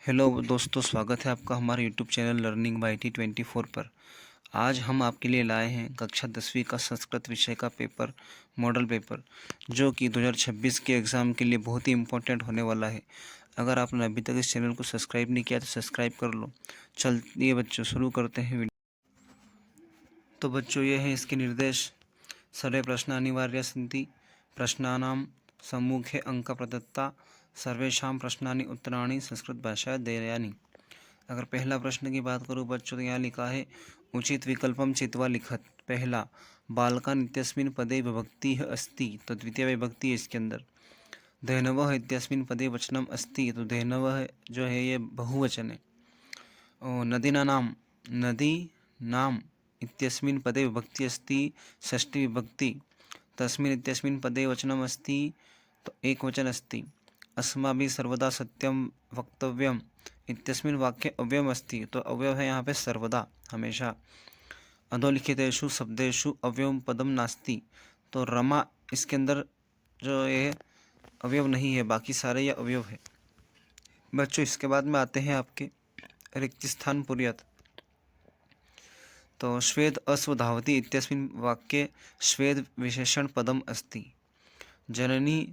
Hello दोस्तों, स्वागत है आपका हमारे YouTube channel learning by IT24 पर। आज हम आपके लिए लाए हैं कक्षा 10वीं का संस्कृत विषय का पेपर, मॉडल पेपर, जो कि 2026 के एग्ज़ाम के लिए बहुत ही इम्पोर्टेंट होने वाला है। अगर आपने अभी तक इस चैनल को सब्सक्राइब नहीं किया तो सब्सक्राइब कर लो। चलिए बच्चों, शुरू करते हैं वीडियो। तो बच्चों, ये है इसके निर्देश। सर्वे प्रश्न अनिवार्य सन्ति, प्रश्नानां सम्मुखे अंक प्रदत्ता, सर्वेषां प्रश्नानि उत्तराणि संस्कृत भाषा देयानि। अगर पहला प्रश्न की बात करूँ बच्चों, तो यहाँ लिखा है उचित विकल्पम चित्वा लिखत। पहला, बालकान् इत्यस्मिन् पदे विभक्तिः अस्ति, तो द्वितीय विभक्ति है इसके अंदर। धेनवः इत्यस्मिन् पदे वचनम अस्ति, तो धेनवः जो है ये बहुवचन है। और नदी नाम इत्यस्मिन् पदे विभक्ति अस्ति, षष्ठी विभक्ति। तस्मिन् इत्यस्मिन् पदे वचनम अस्ति, तो एक वचन अस्ति। अस्माभिः सर्वदा सत्यम वक्तव्यम इत्यस्मिन् वाक्ये अव्ययम् अस्ति, तो अव्यय है यहाँ पे सर्वदा, हमेशा। अधोलिखितेषु शब्देषु अव्ययम् पदम नास्ति, तो रमा इसके अंदर जो ये अवयव नहीं है, बाकी सारे ये अवयव है। बच्चों, इसके बाद में आते हैं आपके रिक्त स्थान पुर्यात्। तो श्वेत अश्व धावति इत्यस्मिन् वाक्ये श्वेत विशेषण पदम अस्ति। जननी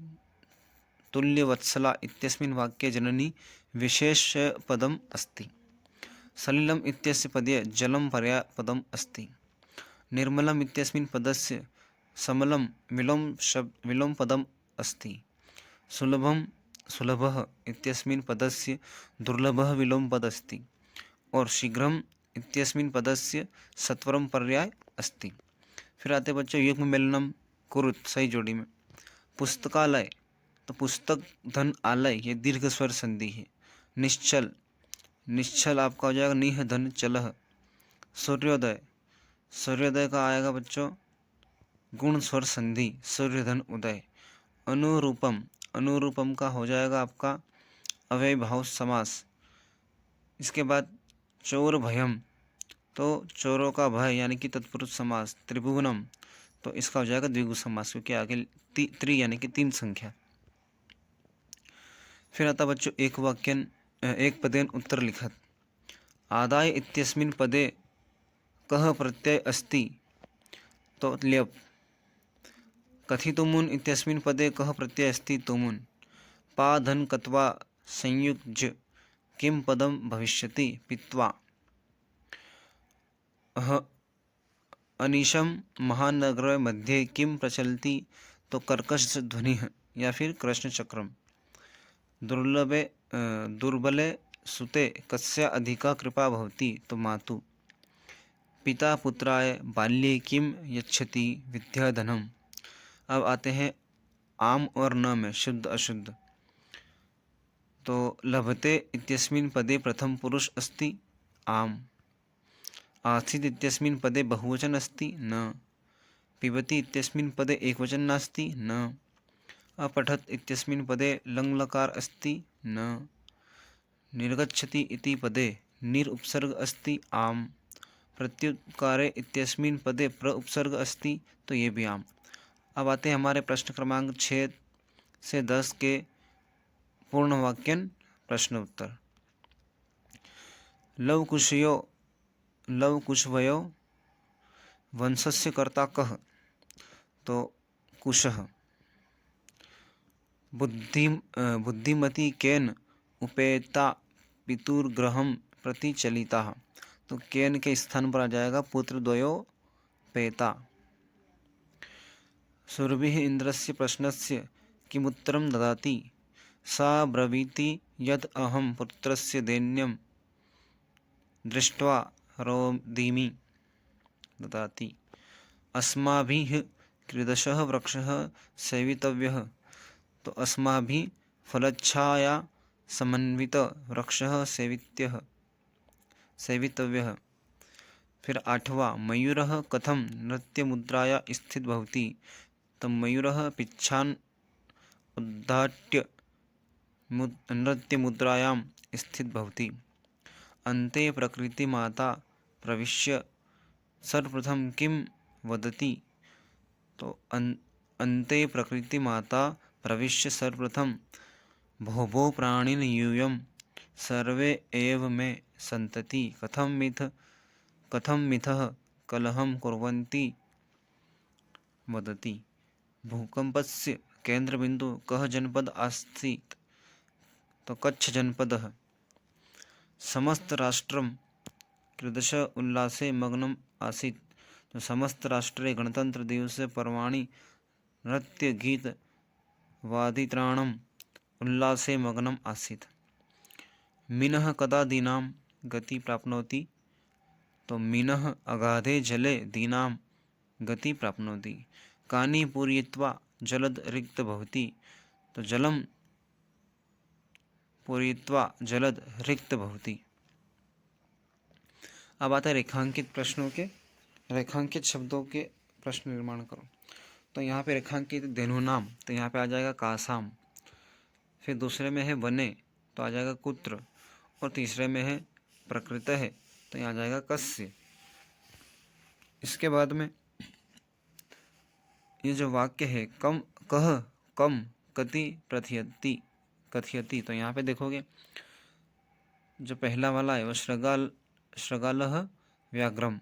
तुल्यवत्सला इत्यस्मिन् वाक्ये जननी विशेष पदम अस्ति। सलिलम इत्यस्य पदे जलम पर्यायपदम अस्ति। निर्मलम इत्यस्मिन् पदस्य समलम विलोम पदम अस्ति। सुलभः इत्यस्मिन् पदस्य दुर्लभः विलोम पद अस्ति। और शीघ्रम इत्यस्मिन् पदस्य सत्वरम पर्याय अस्ति। फिर आते बच्चों युग्म मेलनम कुरुत, सही जोड़ी में। पुस्तकालय, तो पुस्तक धन आलय, ये दीर्घ स्वर संधि है। निश्चल आपका हो जाएगा निह धन चलह। सूर्योदय का आएगा बच्चों गुण स्वर संधि, सूर्य धन उदय। अनुरूपम का हो जाएगा आपका अव्यय भाव समास। इसके बाद चोर भयम, तो चोरों का भय यानी कि तत्पुरुष समास। त्रिभुवनम, तो इसका हो जाएगा द्विगु समास, क्योंकि आगे त्रि यानी कि 3 संख्या। फिर आता बच्चों एक पदेन उत्तर लिखत। आदाय इत्यस्मिन् पदे कः प्रत्यय अस्ति, तो ल्यप। कथितुमुन इत्यस्मिन् पदे कः प्रत्यय अस्ति, तुमुन। पा धन कत्वा संयुज्य किं पदम भविष्यति, पित्वा। अनिशम महानगर मध्ये किं प्रचलति, तो कर्कश ध्वनिः या फिर कृष्ण चक्रम। दुर्बले सुते कस्य अधिका कृपा भवति, तो मातु। पिता पुत्राय बाल्ये किं यच्छति, विद्याधनम। अब आते हैं आम और न में शुद्ध अशुद्ध। तो लभते इत्यस्मिन् पदे प्रथम पुरुष अस्ति, आम। आसीत् इत्यस्मिन् पदे बहुवचन अस्ति, न। पिबति इत्यस्मिन् पदे एकवचन नास्ति, न। अपठत् इत्यस्मिन् पदे लङ् लकार अस्ति, न। निर्गच्छति इति पदे निर उपसर्ग अस्ति, आम। प्रत्युत्कारे इत्यस्मिन् पदे प्र उपसर्ग अस्ति, तो ये भी आम। अब आते हैं हमारे प्रश्न क्रमांक 6 से 10 के पूर्ण वाक्यन प्रश्न उत्तर। लव कुशवयो वंशस्य कर्ता कः, तो कुशः। बुद्धिमती केन उपेता पितुर्गृहं प्रति चलिता, तो केन के स्थान पर आ जाएगा पुत्रद्वयो पेता। सुरभिः इंद्रस्य प्रश्नस्य किमुत्तरं ददाति, सा ब्रवीति यत् अहं पुत्रस्य दैन्यं दृष्ट्वा रोदिमि, ददाति। अस्माभिः कीदृशः वृक्षः सेवितव्यः, तो अस्माभिः फलच्छाया समन्वित वृक्षः सेवितव्यः। फिर 8वां, मयूरः कथं नृत्यमुद्राया स्थित भवति, तो मयूरः पिच्छान् उद्घाट्य नृत्यमुद्रायां स्थित भवति। अन्ते प्रकृतिमाता प्रविश्य सर्वप्रथम किं वदति, तो अन्ते प्रकृतिमाता प्रविश्य सर्वप्रथम भो प्राणिन यूयं सर्वे एव मे सन्तति कथं मिथः कलहं कुर्वन्ति वदति। भूकंपस्य केंद्रबिंदु कः जनपद आसीत्? तो कच्छ जनपदः। समस्त राष्ट्रं कीदृश उल्लासे मग्नम् आसीत्? तो समस्त राष्ट्रे गणतंत्र दिवसे पर्वाणि नृत्य गीत वादित्राणम् उल्लासे मग्नम् आसीत्। मीनः कदा दीनां गति प्राप्नोति? तो मीनः अगाधे जले दीनां गति प्राप्नोति। कानि पूरयित्वा जलद रिक्त भवति? तो जलम पूरयित्वा जलद रिक्त भवति। अब आता है रेखांकित प्रश्नों के, रेखांकित शब्दों के प्रश्न निर्माण करो। तो यहाँ पे रेखांकित धेनुनाम, तो यहाँ पे आ जाएगा कासाम। फिर दूसरे में है वने, तो आ जाएगा कुत्र। और तीसरे में है प्रकृत है, तो यहाँ आ जाएगा कस्य। इसके बाद में ये जो वाक्य है कम कह कम कति प्रथयति कथयति, तो यहाँ पे देखोगे जो पहला वाला है वो श्रगालः व्याघ्रम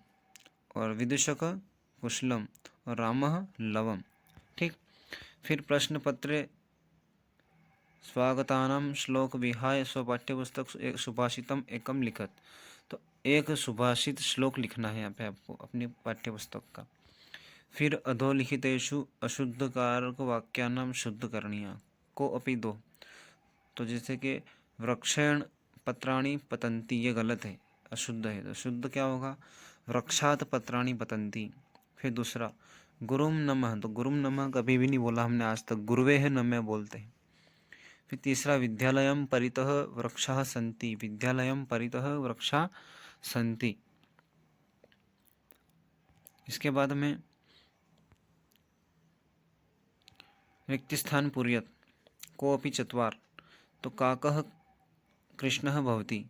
और विदूषक कुशलम और रामः लवम। ठीक। फिर प्रश्न पत्रे स्वागतानां श्लोक विहाय स्वपाठ्यपुस्तक सुभाषितम एकम लिखत। तो एक सुभाषित श्लोक लिखना है यहाँ पे आपको अपनी पाठ्यपुस्तक का। फिर अधोलिखितेषु अशुद्धकारक वाक्यानां शुद्ध करणीया को अपि दो। तो जैसे कि वृक्षेण पत्राणि पतन्ति, ये गलत है, अशुद्ध है। तो शुद्ध क्या होगा? वृक्षात पत्राणि पतन्ति। फिर दूसरा गुरुम नमः, तो गुरुम नमः कभी भी नहीं बोला हमने आज तक, गुरुवेह नमः बोलते हैं। फिर तीसरा विद्यालयं परितः वृक्षाः सन्ति, विद्यालयं परितः वृक्षाः सन्ति। इसके बाद में रिक्तस्थान पूरयत् कोऽपि चत्वार, तो काकः कृष्णः भवति।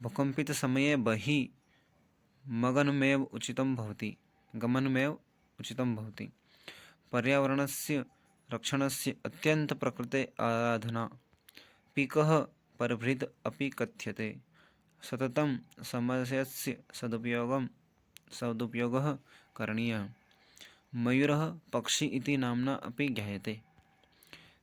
भूकंपित समये बहिः गमनमेव उचितं भवति। पर्यावरणस्य रक्षणस्य अत्यंत प्रकृते आराधना। पीकः परभृत अपि कथ्यते। सततं समयस्य सदुपयोगः करणीयः। मयूरः पक्षी इति नाम्ना अपि ज्ञायते।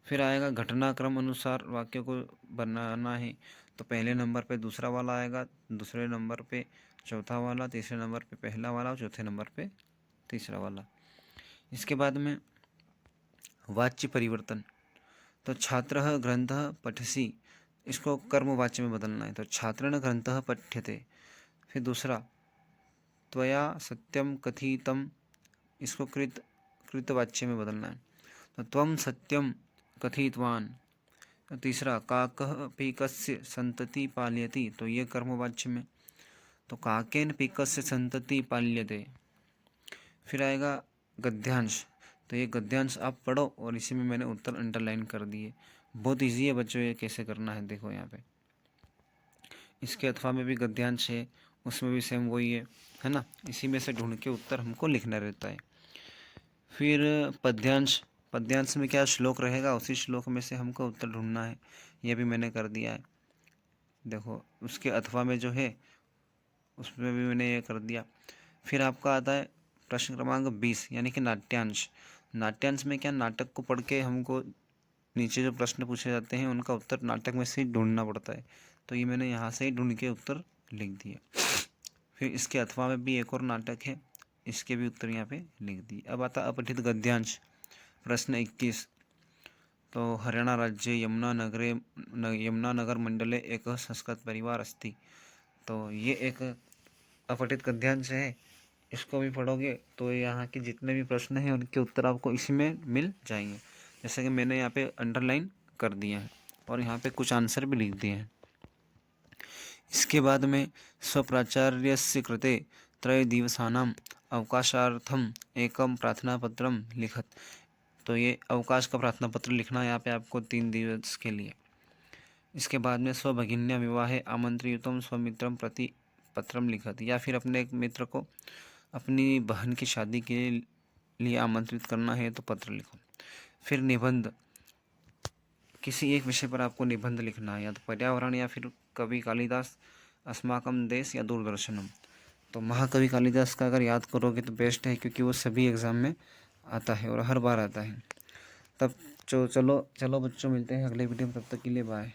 फिर आएगा घटनाक्रम अनुसार वाक्य को बनाना है। तो पहले नंबर पे दूसरा वाला आएगा, दूसरे नंबर पे चौथा वाला, तीसरे नंबर पे पहला वाला और चौथे नंबर पे तीसरा वाला। इसके बाद में वाच्य परिवर्तन। तो छात्रः ग्रंथः पठसि, इसको कर्मवाच्य में बदलना है। तो छात्रेण ग्रंथः पठ्यते। फिर दूसरा त्वया सत्यम कथितम, इसको कृतवाच्य में बदलना है। तो त्वं सत्यम कथितवान। तीसरा काकः पीकस्य संतति पाल्यति, तो ये कर्मवाच्य में। तो काकेन पीकस्य संतति पाल्यते। फिर आएगा गद्यांश। तो ये गद्यांश आप पढ़ो और इसी में मैंने उत्तर अंडरलाइन कर दिए। बहुत इजी है बच्चों, ये कैसे करना है देखो यहाँ पे। इसके अथवा में भी गद्यांश है, उसमें भी सेम वही है ना। इसी में से ढूंढ के उत्तर हमको लिखना रहता है। फिर पद्यांश, पद्यांश में क्या श्लोक रहेगा, उसी श्लोक में से हमको उत्तर ढूंढना है। ये भी मैंने कर दिया है देखो। उसके अथवा में जो है उसमें भी मैंने ये कर दिया। फिर आपका आता है प्रश्न क्रमांक 20 यानी कि नाट्यांश। नाट्यांश में क्या, नाटक को पढ़ के हमको नीचे जो प्रश्न पूछे जाते हैं उनका उत्तर नाटक में से ही ढूंढना पड़ता है। तो ये मैंने यहाँ से ही ढूंढ के उत्तर लिख दिए। फिर इसके अथवा में भी एक और नाटक है, इसके भी उत्तर यहाँ पे लिख दिए। अब आता अपठित गद्यांश। प्रश्न 21। तो हरियाणा राज्ये यमुनानगर मंडले एक संस्कृत परिवार अस्ति। तो ये एक अपठित गद्यांश है, इसको भी पढ़ोगे तो यहाँ के जितने भी प्रश्न हैं उनके उत्तर आपको इसी में मिल जाएंगे। जैसे कि मैंने यहाँ पे अंडरलाइन कर दिया है और यहाँ पे कुछ आंसर भी लिख दिए हैं। इसके बाद में स्वप्राचार्यस्य कृते त्रयदिवसानां अवकाशार्थम एकम प्रार्थना पत्रम लिखत। तो ये अवकाश का प्रार्थना पत्र लिखना है यहाँ पे आपको 3 दिवस के लिए। इसके बाद में स्वभगिन्या विवाहे आमंत्रितम स्वमित्रम प्रति पत्रम लिखत, या फिर अपने एक मित्र को अपनी बहन की शादी के लिए आमंत्रित करना है तो पत्र लिखो। फिर निबंध किसी एक विषय पर आपको निबंध लिखना है, या तो पर्यावरण या फिर कवि कालिदास, अस्माकं देश या दूरदर्शनम। तो महाकवि कालिदास का अगर याद करोगे तो बेस्ट है, क्योंकि वो सभी एग्ज़ाम में आता है और हर बार आता है। तब चलो चलो बच्चों, मिलते हैं अगले वीडियो में, तब तक के लिए बाय।